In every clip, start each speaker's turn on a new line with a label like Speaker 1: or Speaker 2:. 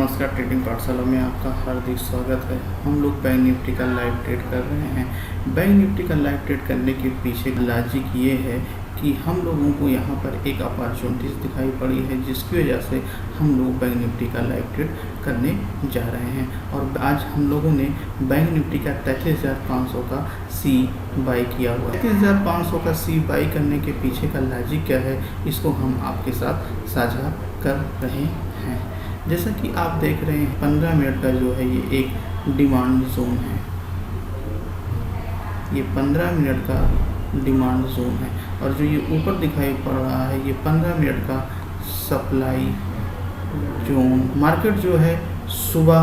Speaker 1: नमस्कार, ट्रेडिंग पाठशाला में आपका हार्दिक स्वागत है। हम लोग बैंक निफ्टी का लाइव ट्रेड कर रहे हैं। बैंक निफ्टी का लाइव ट्रेड करने के पीछे लॉजिक ये है कि हम लोगों को यहाँ पर एक अपॉर्चुनिटीज़ दिखाई पड़ी है, जिसकी वजह से हम लोग बैंक निफ्टी का लाइव ट्रेड करने जा रहे हैं। और आज हम लोगों ने बैंक निफ्टी का 33,500 का सी बाई किया हुआ है। 33,500 का सी बाई करने के पीछे का लॉजिक क्या है, इसको हम आपके साथ साझा कर रहे हैं। जैसा कि आप देख रहे हैं 15 मिनट का जो है ये एक डिमांड जोन है। ये 15 मिनट का डिमांड जोन है और जो ये ऊपर दिखाई पड़ रहा है ये 15 मिनट का सप्लाई जोन। मार्केट जो है सुबह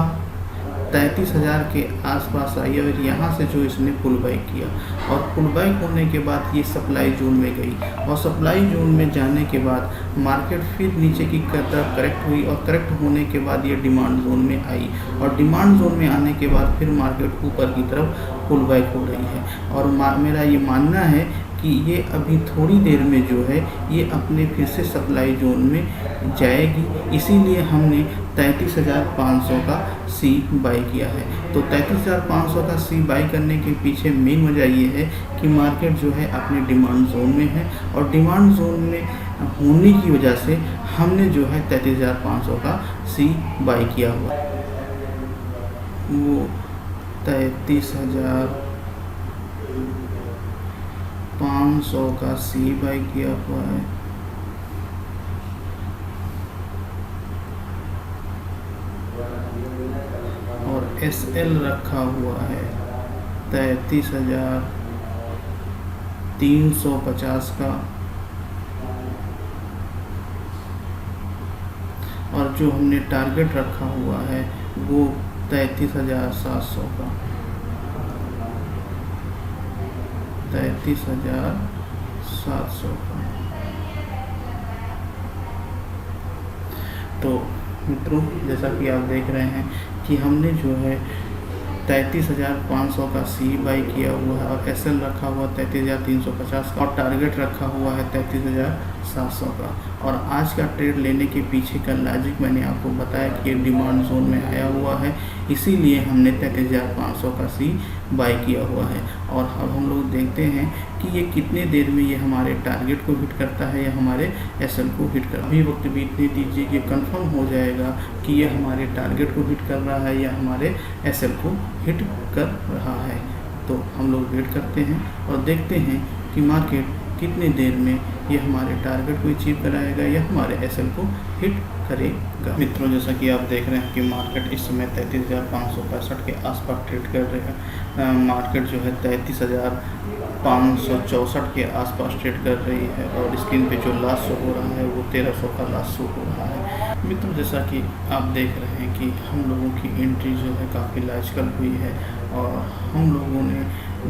Speaker 1: 33,000 के आसपास आई और यहाँ से जो इसने पुल बैक किया और पुल बैक होने के बाद ये सप्लाई जोन में गई और सप्लाई जोन में जाने के बाद मार्केट फिर नीचे की तरफ करेक्ट हुई और करेक्ट होने के बाद ये डिमांड जोन में आई और डिमांड जोन में आने के बाद फिर मार्केट ऊपर की तरफ पुल बैक हो रही है। और मेरा ये मानना है कि ये अभी थोड़ी देर में जो है ये अपने फिर से सप्लाई जोन में जाएगी, इसीलिए हमने 33,500 का सी बाई किया है। तो 33,500 का सी बाई करने के पीछे मेन वजह ये है कि मार्केट जो है अपने डिमांड जोन में है और डिमांड जोन में होने की वजह से हमने जो है 33,500 का सी बाई किया हुआ है। वो 33,500 का सी बाई किया हुआ है। और SL रखा हुआ है 33,350 का और जो हमने टारगेट रखा हुआ है वो 33,700 का 33,700 का। तो मित्रों, जैसा कि आप देख रहे हैं कि हमने जो है 33,500 का सी बाई किया हुआ है और SL रखा हुआ 33,350 का और टारगेट रखा हुआ है 33,700 का। और आज का ट्रेड लेने के पीछे का लॉजिक मैंने आपको बताया कि ये डिमांड जोन में आया हुआ है, इसीलिए हमने 33,500 का सी बाई किया हुआ है। और अब हम लोग देखते हैं कि ये कितने देर में ये हमारे टारगेट को हिट करता है या हमारे SL को हिट कर। अभी वक्त बीतने दीजिए, ये कंफर्म हो जाएगा कि ये हमारे टारगेट को हिट कर रहा है या हमारे SL को हिट कर रहा है। तो हम लोग वेट करते हैं और देखते हैं कि मार्केट कितनी देर में ये हमारे टारगेट को अचीव कराएगा या हमारे SL को हिट करेगा। मित्रों, जैसा कि आप देख रहे हैं कि मार्केट इस समय 33,565 के आसपास ट्रेड कर रहे हैं। मार्केट जो है 33,564 के आसपास ट्रेड कर रही है और स्क्रीन पे जो लास्ट शो हो रहा है वो 1,300 का लास्ट शो हो रहा है। मित्रों, जैसा कि आप देख रहे हैं कि हम लोगों की एंट्री जो है काफ़ी लॉजिकल हुई है और हम लोगों ने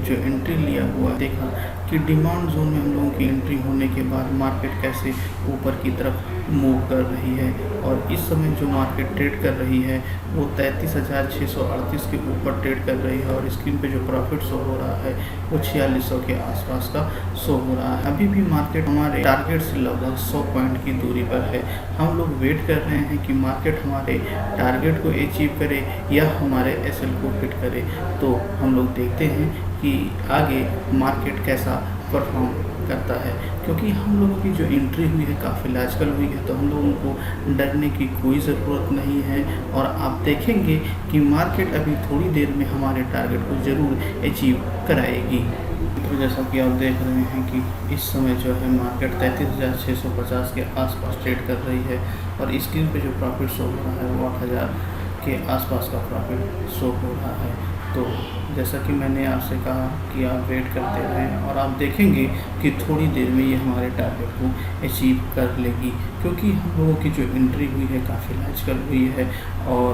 Speaker 1: जो एंट्री लिया हुआ देखा कि डिमांड जोन में हम लोगों की एंट्री होने के बाद मार्केट कैसे ऊपर की तरफ मूव कर रही है और इस समय जो मार्केट ट्रेड कर रही है वो 33,638 के ऊपर ट्रेड कर रही है और स्क्रीन पे जो प्रॉफिट शो हो रहा है वो 4600 के आसपास का शो हो रहा है। अभी भी मार्केट हमारे टारगेट से लगभग 100 पॉइंट की दूरी पर है। हम लोग वेट कर रहे हैं कि मार्केट हमारे टारगेट को अचीव करे या हमारे SL को हिट करे। तो हम लोग देखते हैं कि आगे मार्केट कैसा परफॉर्म करता है, क्योंकि हम लोगों की जो एंट्री हुई है काफ़ी लॉजिकल हुई है, तो हम लोगों को डरने की कोई ज़रूरत नहीं है। और आप देखेंगे कि मार्केट अभी थोड़ी देर में हमारे टारगेट को ज़रूर अचीव कराएगी। तो जैसा कि आप देख रहे हैं कि इस समय जो है मार्केट 33,650 के आसपास ट्रेड कर रही है और स्क्रीन पे जो प्रॉफिट शो हो रहा है वो 8,000 के आसपास का प्रॉफिट शो हो रहा है। तो जैसा कि मैंने आपसे कहा कि आप वेट करते रहें और आप देखेंगे कि थोड़ी देर में ये हमारे टारगेट को अचीव कर लेगी, क्योंकि हम लोगों की जो एंट्री हुई है काफ़ी लॉजिकल हुई है और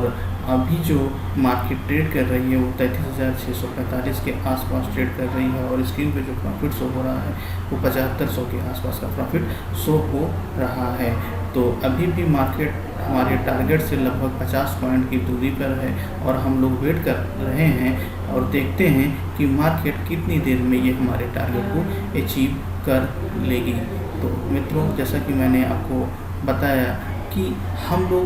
Speaker 1: अभी जो मार्केट ट्रेड कर रही है वो 33,645 के आसपास ट्रेड कर रही है और स्क्रीन पे जो प्रॉफिट शो हो रहा है वो 7,500 के आसपास का प्रॉफिट शो हो रहा है। तो अभी भी मार्केट हमारे टारगेट से लगभग 50 पॉइंट की दूरी पर है और हम लोग वेट कर रहे हैं और देखते हैं कि मार्केट कितनी देर में ये हमारे टारगेट को अचीव कर लेगी। तो मित्रों, जैसा कि मैंने आपको बताया कि हम लोग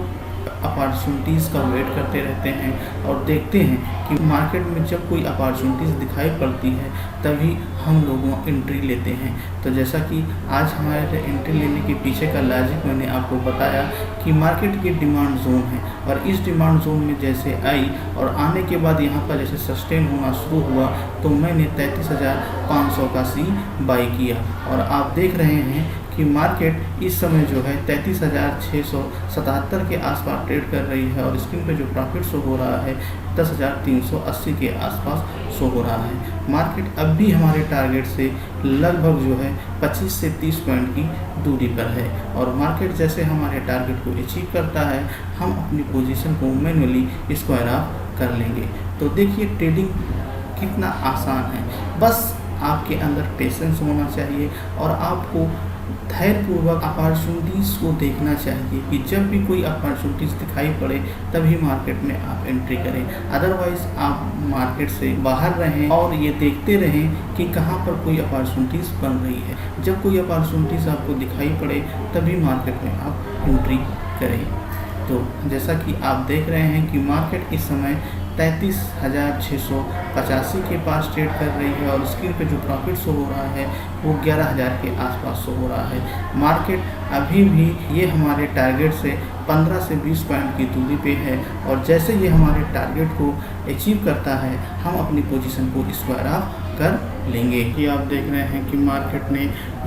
Speaker 1: अपॉर्चुनिटीज़ का वेट करते रहते हैं और देखते हैं कि मार्केट में जब कोई अपॉर्चुनिटीज़ दिखाई पड़ती है तभी हम लोग एंट्री लेते हैं। तो जैसा कि आज हमारे एंट्री लेने के पीछे का लॉजिक मैंने आपको बताया कि मार्केट की डिमांड जोन है और इस डिमांड जोन में जैसे आई और आने के बाद यहाँ पर जैसे सस्टेन होना शुरू हुआ तो मैंने 33,500 का सी बाई किया और आप देख रहे हैं कि मार्केट इस समय जो है 33,677 के आसपास ट्रेड कर रही है और स्क्रीन पे जो प्रॉफिट शो हो रहा है 10,380 के आसपास शो हो रहा है। मार्केट अब भी हमारे टारगेट से लगभग जो है 25 से 30 पॉइंट की दूरी पर है और मार्केट जैसे हमारे टारगेट को अचीव करता है हम अपनी पोजीशन को मैन्युअली स्क्वायर ऑफ कर लेंगे। तो देखिए ट्रेडिंग कितना आसान है, बस आपके अंदर पेशेंस होना चाहिए और आपको धैर्यपूर्वक अपॉर्चुनिटीज़ को देखना चाहिए कि जब भी कोई अपॉर्चुनिटीज़ दिखाई पड़े तभी मार्केट में आप एंट्री करें, अदरवाइज़ आप मार्केट से बाहर रहें और ये देखते रहें कि कहाँ पर कोई अपॉर्चुनिटीज़ बन रही है। जब कोई अपॉर्चुनिटीज़ आपको दिखाई पड़े तभी मार्केट में आप एंट्री करें। तो जैसा कि आप देख रहे हैं कि मार्केट इस समय 33,685 के पास ट्रेड कर रही है और स्क्रीन पे जो प्रॉफिट शो हो रहा है वो 11,000 के आसपास शो हो रहा है। मार्केट अभी भी ये हमारे टारगेट से 15 से 20 पॉइंट की दूरी पे है और जैसे ये हमारे टारगेट को अचीव करता है हम अपनी पोजीशन को स्क्वायर ऑफ कर लेंगे। ये आप देख रहे हैं कि मार्केट ने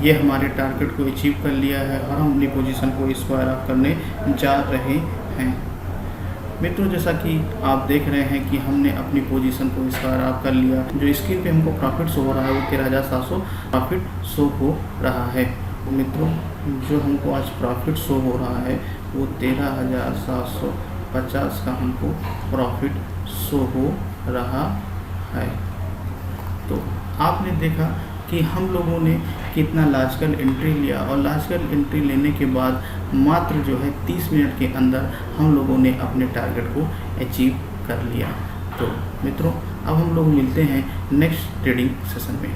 Speaker 1: ये हमारे टारगेट को अचीव कर लिया है और हम अपनी पोजीशन को स्क्वायर ऑफ करने जा रहे हैं। मित्रों, जैसा कि आप देख रहे हैं कि हमने अपनी पोजीशन को स्क्वायर ऑफ कर लिया। जो स्क्रीन पे हमको प्रॉफिट शो हो रहा है वो 13,700 प्रॉफिट शो हो रहा है। मित्रों, जो हमको आज प्रॉफिट शो हो रहा है वो 13,750 का हमको प्रॉफिट शो हो रहा है। तो आपने देखा कि हम लोगों ने कितना लॉजिकल एंट्री लिया और लॉजिकल एंट्री लेने के बाद मात्र जो है 30 मिनट के अंदर हम लोगों ने अपने टारगेट को अचीव कर लिया। तो मित्रों, अब हम लोग मिलते हैं नेक्स्ट ट्रेडिंग सेशन में।